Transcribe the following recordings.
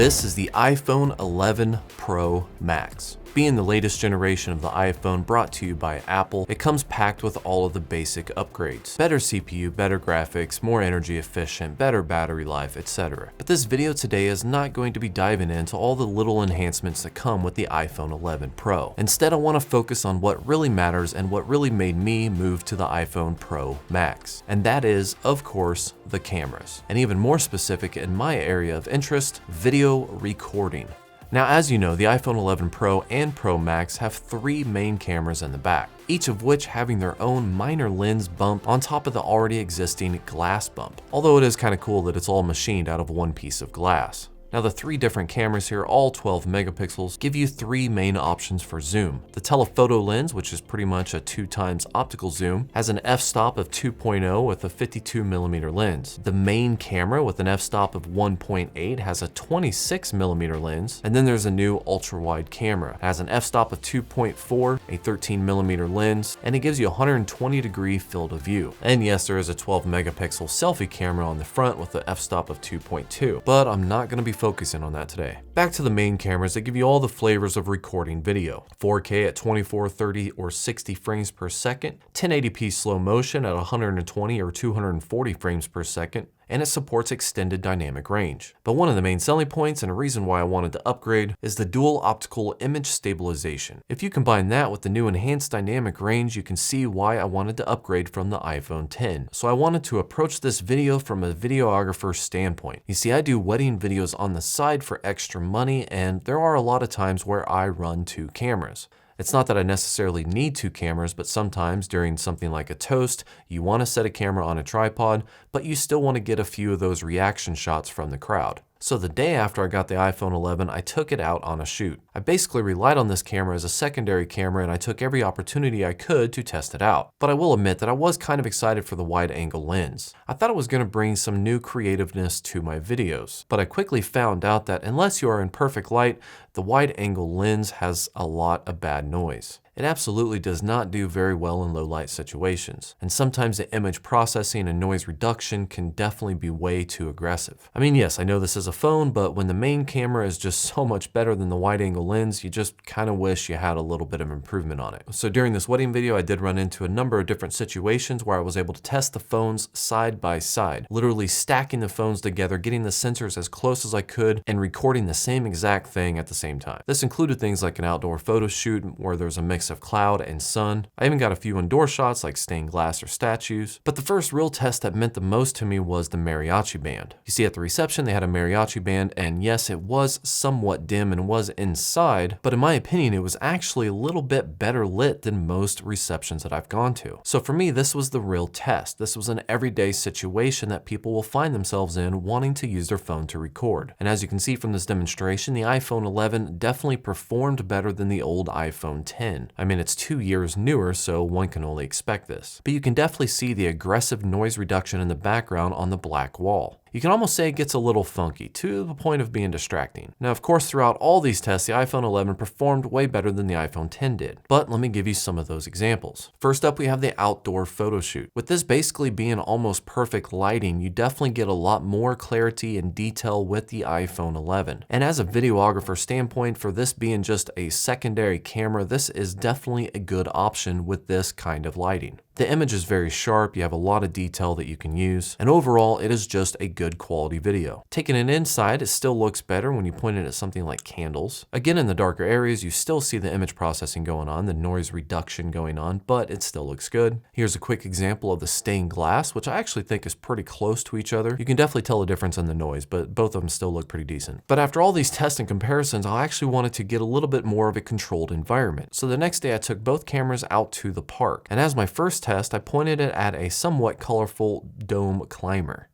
This is the iPhone 11 Pro Max. Being the latest generation of the iPhone brought to you by Apple, it comes packed with all of the basic upgrades. Better CPU, better graphics, more energy efficient, better battery life, etc. But this video today is not going to be diving into all the little enhancements that come with the iPhone 11 Pro. Instead, I want to focus on what really matters and what really made me move to the iPhone Pro Max. And that is, of course, the cameras. And even more specific in my area of interest, video recording. Now, as you know, the iPhone 11 Pro and Pro Max have three main cameras in the back, each of which having their own minor lens bump on top of the already existing glass bump. Although it is kind of cool that it's all machined out of one piece of glass. Now, the three different cameras here, all 12 megapixels, give you three main options for zoom. The telephoto lens, which is pretty much a 2x optical zoom, has an f-stop of 2.0 with a 52mm lens. The main camera with an f-stop of 1.8 has a 26mm lens, and then there's a new ultra-wide camera. It has an f-stop of 2.4, a 13mm lens, and it gives you a 120-degree field of view. And yes, there is a 12 megapixel selfie camera on the front with an f-stop of 2.2, but I'm not going to be focusing on that today. Back to the main cameras that give you all the flavors of recording video. 4K at 24, 30, or 60 frames per second, 1080p slow motion at 120 or 240 frames per second, and it supports extended dynamic range. But one of the main selling points and a reason why I wanted to upgrade is the dual optical image stabilization. If you combine that with the new enhanced dynamic range, you can see why I wanted to upgrade from the iPhone 10. So I wanted to approach this video from a videographer's standpoint. You see, I do wedding videos on the side for extra money, and there are a lot of times where I run two cameras. It's not that I necessarily need two cameras, but sometimes during something like a toast, you want to set a camera on a tripod, but you still want to get a few of those reaction shots from the crowd. So the day after I got the iPhone 11, I took it out on a shoot. I basically relied on this camera as a secondary camera, and I took every opportunity I could to test it out. But I will admit that I was kind of excited for the wide-angle lens. I thought it was going to bring some new creativeness to my videos. But I quickly found out that unless you are in perfect light, the wide-angle lens has a lot of bad noise. It absolutely does not do very well in low light situations. And sometimes the image processing and noise reduction can definitely be way too aggressive. I mean, yes, I know this is a phone, but when the main camera is just so much better than the wide angle lens, you just kind of wish you had a little bit of improvement on it. So during this wedding video, I did run into a number of different situations where I was able to test the phones side by side, literally stacking the phones together, getting the sensors as close as I could, and recording the same exact thing at the same time. This included things like an outdoor photo shoot where there's a mix of cloud and sun. I even got a few indoor shots like stained glass or statues. But the first real test that meant the most to me was the mariachi band. You see, at the reception they had a mariachi band, and yes, it was somewhat dim and was inside, but in my opinion it was actually a little bit better lit than most receptions that I've gone to. So for me, this was the real test. This was an everyday situation that people will find themselves in wanting to use their phone to record. And as you can see from this demonstration, the iPhone 11 definitely performed better than the old iPhone 10. I mean, it's 2 years newer, so one can only expect this. But you can definitely see the aggressive noise reduction in the background on the black wall. You can almost say it gets a little funky, to the point of being distracting. Now, of course, throughout all these tests, the iPhone 11 performed way better than the iPhone 10 did. But let me give you some of those examples. First up, we have the outdoor photo shoot. With this basically being almost perfect lighting, you definitely get a lot more clarity and detail with the iPhone 11. And as a videographer standpoint, for this being just a secondary camera, this is definitely a good option with this kind of lighting. The image is very sharp, you have a lot of detail that you can use, and overall it is just a good quality video. Taking it inside, it still looks better when you point it at something like candles. Again, in the darker areas, you still see the image processing going on, the noise reduction going on, but it still looks good. Here's a quick example of the stained glass, which I actually think is pretty close to each other. You can definitely tell the difference in the noise, but both of them still look pretty decent. But after all these tests and comparisons, I actually wanted to get a little bit more of a controlled environment. So the next day I took both cameras out to the park, and as my first test, I pointed it at a somewhat colorful dome climber.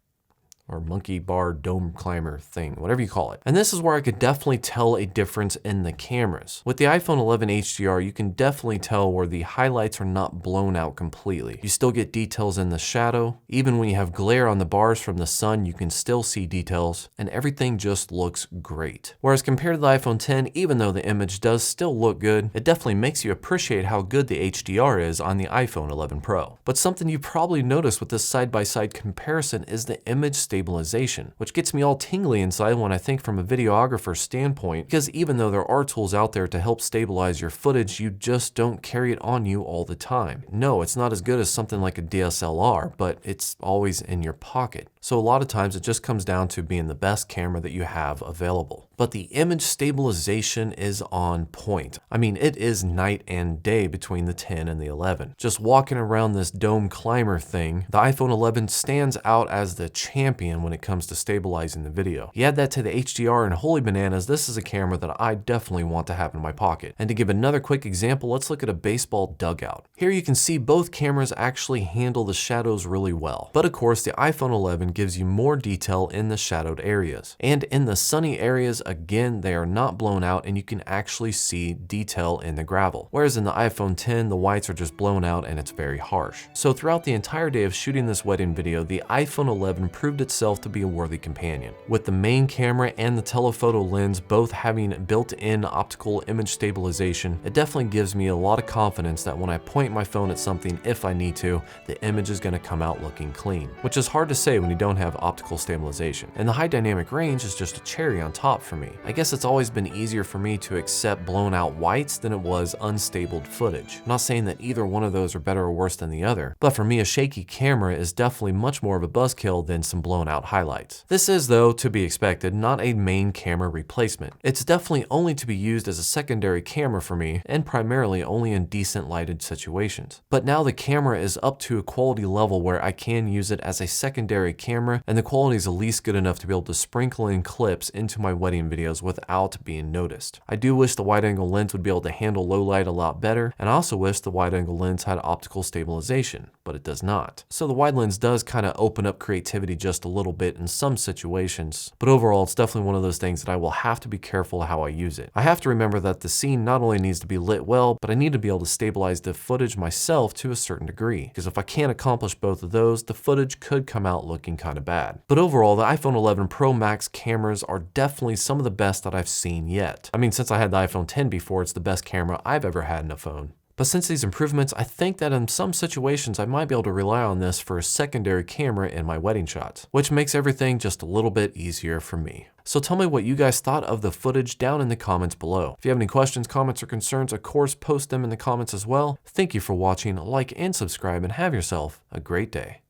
or monkey bar dome climber thing, whatever you call it. And this is where I could definitely tell a difference in the cameras. With the iPhone 11 HDR, you can definitely tell where the highlights are not blown out completely. You still get details in the shadow. Even when you have glare on the bars from the sun, you can still see details, and everything just looks great. Whereas compared to the iPhone 10, even though the image does still look good, it definitely makes you appreciate how good the HDR is on the iPhone 11 Pro. But something you probably noticed with this side-by-side comparison is the image stabilization stabilization, which gets me all tingly inside when I think from a videographer's standpoint, because even though there are tools out there to help stabilize your footage, you just don't carry it on you all the time. No, it's not as good as something like a DSLR, but it's always in your pocket. So a lot of times it just comes down to being the best camera that you have available. But the image stabilization is on point. I mean, it is night and day between the 10 and the 11. Just walking around this dome climber thing, the iPhone 11 stands out as the champion when it comes to stabilizing the video. You add that to the HDR and holy bananas, this is a camera that I definitely want to have in my pocket. And to give another quick example, let's look at a baseball dugout. Here you can see both cameras actually handle the shadows really well. But of course, the iPhone 11 gives you more detail in the shadowed areas. And in the sunny areas, again, they are not blown out and you can actually see detail in the gravel. Whereas in the iPhone 10, the whites are just blown out and it's very harsh. So throughout the entire day of shooting this wedding video, the iPhone 11 proved itself to be a worthy companion. With the main camera and the telephoto lens both having built-in optical image stabilization, it definitely gives me a lot of confidence that when I point my phone at something, if I need to, the image is going to come out looking clean, which is hard to say when you don't have optical stabilization. And the high dynamic range is just a cherry on top for me. I guess it's always been easier for me to accept blown out whites than it was unstable footage. I'm not saying that either one of those are better or worse than the other, but for me a shaky camera is definitely much more of a buzzkill than some blown out highlights. This is, though, to be expected, not a main camera replacement. It's definitely only to be used as a secondary camera for me, and primarily only in decent lighted situations. But now the camera is up to a quality level where I can use it as a secondary camera, and the quality is at least good enough to be able to sprinkle in clips into my wedding videos without being noticed. I do wish the wide angle lens would be able to handle low light a lot better, and I also wish the wide angle lens had optical stabilization, but it does not. So the wide lens does kind of open up creativity just a little bit in some situations, but overall it's definitely one of those things that I will have to be careful how I use it. I have to remember that the scene not only needs to be lit well, but I need to be able to stabilize the footage myself to a certain degree, because if I can't accomplish both of those, the footage could come out looking kind of bad. But overall, the iPhone 11 Pro Max cameras are definitely some of the best that I've seen yet. I mean, since I had the iPhone 10 before, it's the best camera I've ever had in a phone. But since these improvements, I think that in some situations I might be able to rely on this for a secondary camera in my wedding shots, which makes everything just a little bit easier for me. So tell me what you guys thought of the footage down in the comments below. If you have any questions, comments, or concerns, of course, post them in the comments as well. Thank you for watching, like and subscribe, and have yourself a great day.